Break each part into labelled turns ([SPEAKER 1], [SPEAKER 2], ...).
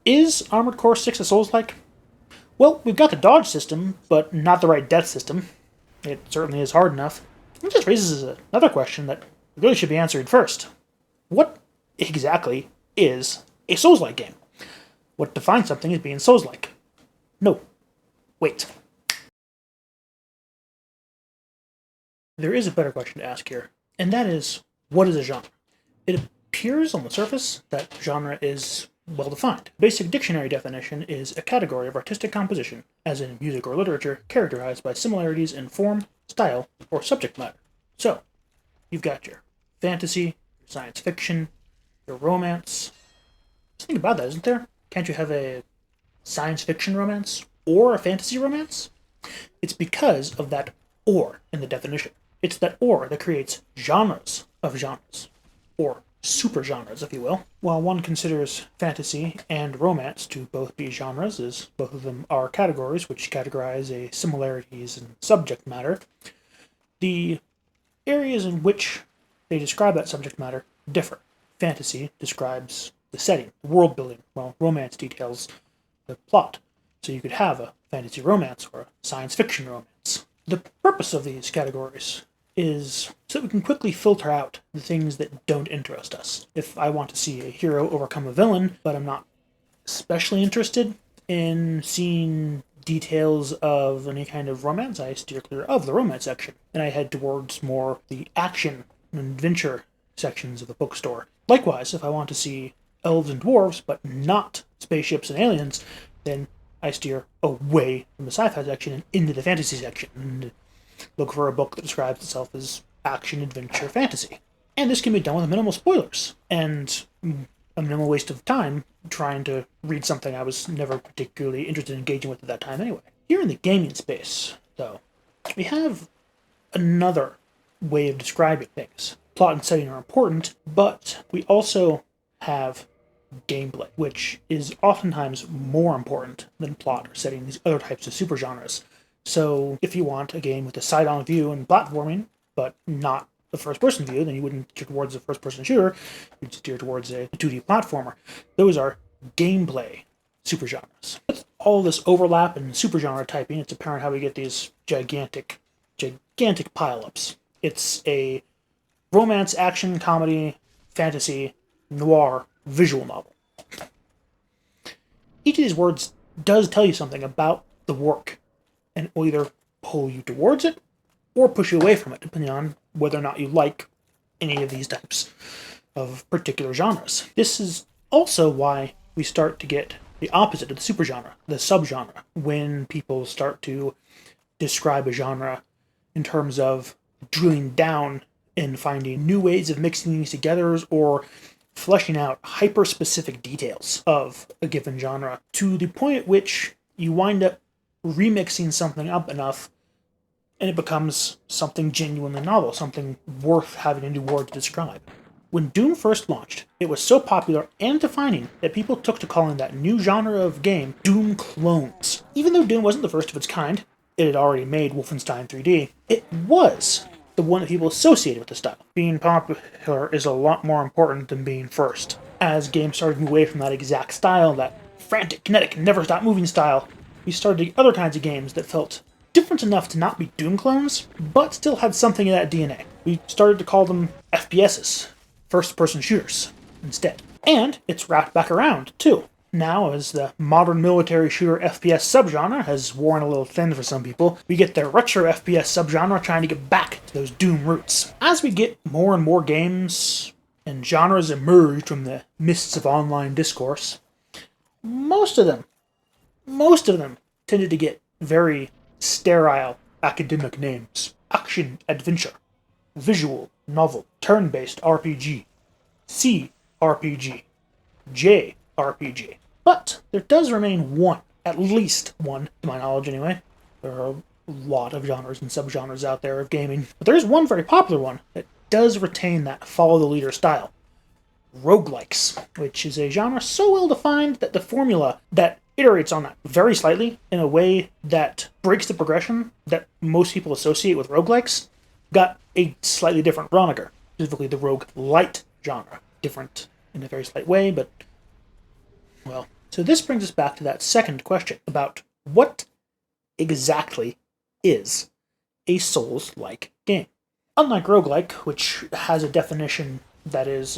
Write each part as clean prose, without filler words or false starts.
[SPEAKER 1] Is Armored Core 6 a Souls-like? Well, we've got the dodge system, but not the right death system. It certainly is hard enough. It just raises another question that really should be answered first. What exactly is a Souls-like game? What defines something as being Souls-like? No. Wait. There is a better question to ask here, and that is, what is a genre? It appears on the surface that genre is well defined. Basic dictionary definition is a category of artistic composition, as in music or literature, characterized by similarities in form, style, or subject matter. So, you've got your fantasy, your science fiction, your romance. There's something about that, isn't there? Can't you have a science fiction romance or a fantasy romance? It's because of that or in the definition. It's that or that creates genres of genres, or supergenres, if you will. While one considers fantasy and romance to both be genres, as both of them are categories which categorize a similarities in subject matter, the areas in which they describe that subject matter differ. Fantasy describes the setting, the world building, while romance details the plot. So you could have a fantasy romance or a science fiction romance. The purpose of these categories is so that we can quickly filter out the things that don't interest us. If I want to see a hero overcome a villain, but I'm not especially interested in seeing details of any kind of romance, I steer clear of the romance section, and I head towards more the action and adventure sections of the bookstore. Likewise, if I want to see elves and dwarves, but not spaceships and aliens, then I steer away from the sci-fi section and into the fantasy section, and look for a book that describes itself as action, adventure, fantasy. And this can be done with minimal spoilers, and a minimal waste of time trying to read something I was never particularly interested in engaging with at that time anyway. Here in the gaming space, though, we have another way of describing things. Plot and setting are important, but we also have gameplay, which is oftentimes more important than plot or setting, these other types of supergenres. So if you want a game with a side-on view and platforming, but not the first-person view, then you wouldn't steer towards a first-person shooter, you'd steer towards a 2D platformer. Those are gameplay supergenres. With all this overlap and supergenre typing, it's apparent how we get these gigantic pile-ups. It's a romance, action, comedy, fantasy, noir, visual novel. Each of these words does tell you something about the work, and will either pull you towards it or push you away from it, depending on whether or not you like any of these types of particular genres. This is also why we start to get the opposite of the supergenre, the subgenre, when people start to describe a genre in terms of drilling down and finding new ways of mixing these together or fleshing out hyper-specific details of a given genre to the point at which you wind up remixing something up enough and it becomes something genuinely novel, something worth having a new word to describe. When Doom first launched, it was so popular and defining that people took to calling that new genre of game Doom clones. Even though Doom wasn't the first of its kind, it had already made Wolfenstein 3D, it was the one that people associated with the style. Being popular is a lot more important than being first. As games started to move away from that exact style, that frantic, kinetic, never-stop-moving style, we started to get other kinds of games that felt different enough to not be Doom clones, but still had something of that DNA. We started to call them FPSs, first-person shooters, instead. And it's wrapped back around, too. Now, as the modern military shooter FPS subgenre has worn a little thin for some people, we get the retro FPS subgenre trying to get back to those Doom roots. As we get more and more games and genres emerge from the mists of online discourse, most of them tended to get very sterile academic names. Action adventure, visual novel, turn-based RPG, CRPG, JRPG. But there does remain one, at least one, to my knowledge anyway. There are a lot of genres and subgenres out there of gaming, but there is one very popular one that does retain that follow-the-leader style. Roguelikes, which is a genre so well-defined that the formula that iterates on that very slightly in a way that breaks the progression that most people associate with roguelikes got a slightly different moniker, specifically the roguelite genre. Different in a very slight way, but, well, So this brings us back to that second question about what exactly is a Souls-like game. Unlike roguelike, which has a definition that is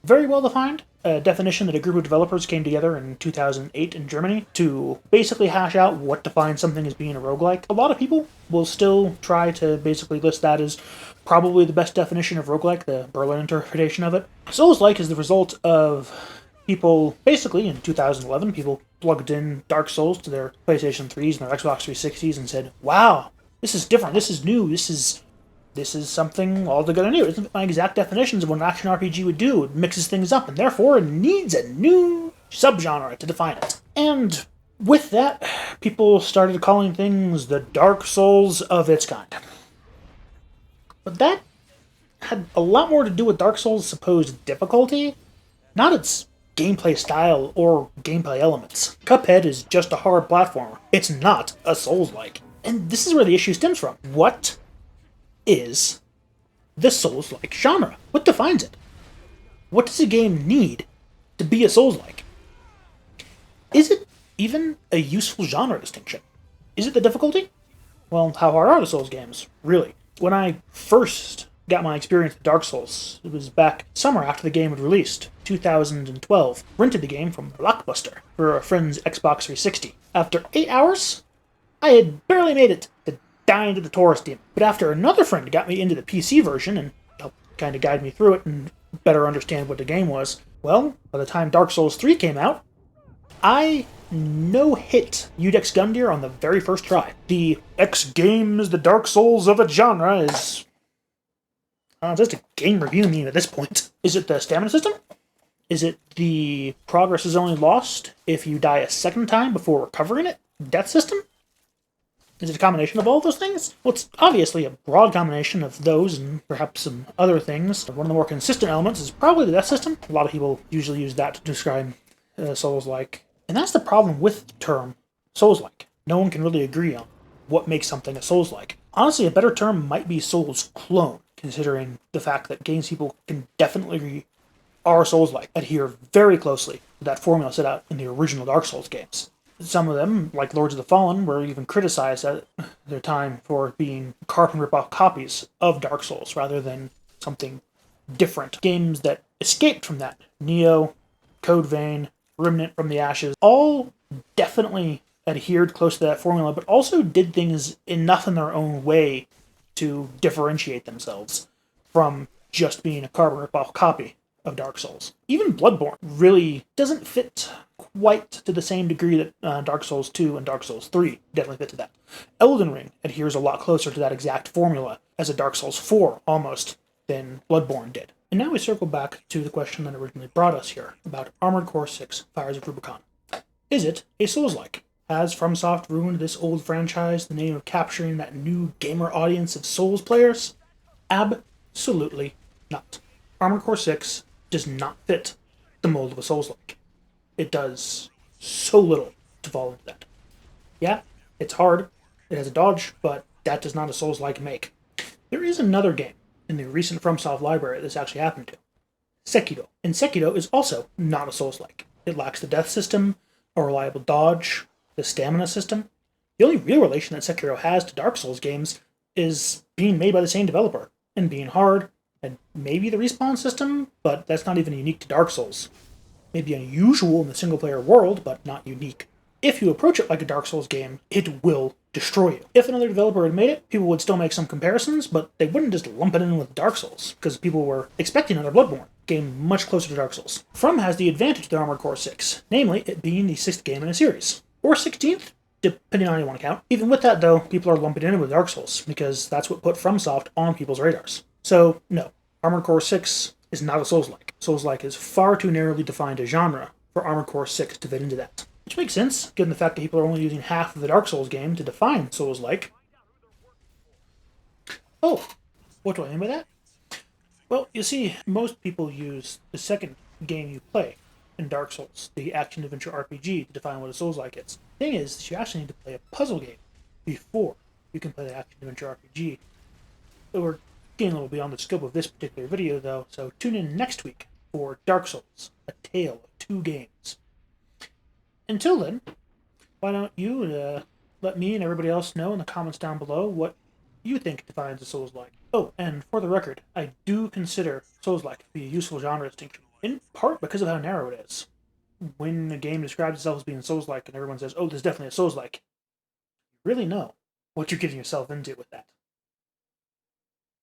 [SPEAKER 1] very well defined, a definition that a group of developers came together in 2008 in Germany to basically hash out what defines something as being a roguelike. A lot of people will still try to basically list that as probably the best definition of roguelike, the Berlin interpretation of it. Souls-like is the result of people, basically in 2011, people plugged in Dark Souls to their PlayStation 3s and their Xbox 360s and said, wow, this is different, this is new, this is something altogether new. It isn't my exact definitions of what an action RPG would do. It mixes things up, and therefore it needs a new subgenre to define it. And with that, people started calling things the Dark Souls of its kind. But that had a lot more to do with Dark Souls' supposed difficulty, not its gameplay style or gameplay elements. Cuphead is just a hard platformer. It's not a Souls-like. And this is where the issue stems from. What is the Souls-like genre? What defines it? What does a game need to be a Souls-like? Is it even a useful genre distinction? Is it the difficulty? Well, how hard are the Souls games, really? When I first got my experience with Dark Souls, it was back summer after the game had released, 2012. Rented the game from Blockbuster for a friend's Xbox 360. After 8 hours, I had barely made it to die into the Taurus demon. But after another friend got me into the PC version and helped kind of guide me through it and better understand what the game was, well, by the time Dark Souls 3 came out, I no-hit Udex Gundyr on the very first try. The X game is the Dark Souls of a genre is just a game review meme at this point. Is it the stamina system? Is it the progress is only lost if you die a second time before recovering it? Death system? Is it a combination of all those things? Well, it's obviously a broad combination of those and perhaps some other things. One of the more consistent elements is probably the death system. A lot of people usually use that to describe Souls-like. And that's the problem with the term Souls-like. No one can really agree on what makes something a Souls-like. Honestly, a better term might be Souls clone, considering the fact that games people can definitely are Souls-like, adhere very closely to that formula set out in the original Dark Souls games. Some of them, like Lords of the Fallen, were even criticized at their time for being carbon rip-off copies of Dark Souls rather than something different. Games that escaped from that, Neo, Code Vein, Remnant from the Ashes, all definitely adhered close to that formula, but also did things enough in their own way to differentiate themselves from just being a carbon rip-off copy of Dark Souls. Even Bloodborne really doesn't fit quite to the same degree that Dark Souls 2 and Dark Souls 3 definitely fit to that. Elden Ring adheres a lot closer to that exact formula as a Dark Souls 4, almost, than Bloodborne did. And now we circle back to the question that originally brought us here, about Armored Core 6, Fires of Rubicon. Is it a Souls-like? Has FromSoft ruined this old franchise in the name of capturing that new gamer audience of Souls players? Absolutely not. Armored Core 6 does not fit the mold of a Souls-like. It does so little to fall into that. Yeah, it's hard, it has a dodge, but that does not a Souls-like make. There is another game in the recent FromSoft library this actually happened to. Sekiro. And Sekiro is also not a Souls-like. It lacks the death system, a reliable dodge, the stamina system. The only real relation that Sekiro has to Dark Souls games is being made by the same developer, and being hard, and maybe the respawn system, but that's not even unique to Dark Souls. Maybe unusual in the single-player world, but not unique. If you approach it like a Dark Souls game, it will destroy you. If another developer had made it, people would still make some comparisons, but they wouldn't just lump it in with Dark Souls, because people were expecting another Bloodborne, game much closer to Dark Souls. From has the advantage to Armored Core 6, namely it being the 6th game in a series. Or 16th, depending on how you want to count. Even with that, though, people are lumping it in with Dark Souls, because that's what put FromSoft on people's radars. So, no, Armored Core 6 is not a Souls-like. Souls-like is far too narrowly defined a genre for Armored Core 6 to fit into that. Which makes sense, given the fact that people are only using half of the Dark Souls game to define Souls-like. Oh, what do I mean by that? Well, you see, most people use the second game you play in Dark Souls, the action-adventure RPG, to define what a Souls-like is. The thing is, you actually need to play a puzzle game before you can play the action-adventure RPG. We're getting a little beyond the scope of this particular video, though, so tune in next week for Dark Souls, A Tale of Two Games. until then, why don't you let me and everybody else know in the comments down below what you think defines a Souls-like. Oh, and for the record, I do consider Souls-like to be a useful genre distinction, in part because of how narrow it is. When a game describes itself as being Souls-like and everyone says, oh, this is definitely a Souls-like, you really know what you're getting yourself into with that.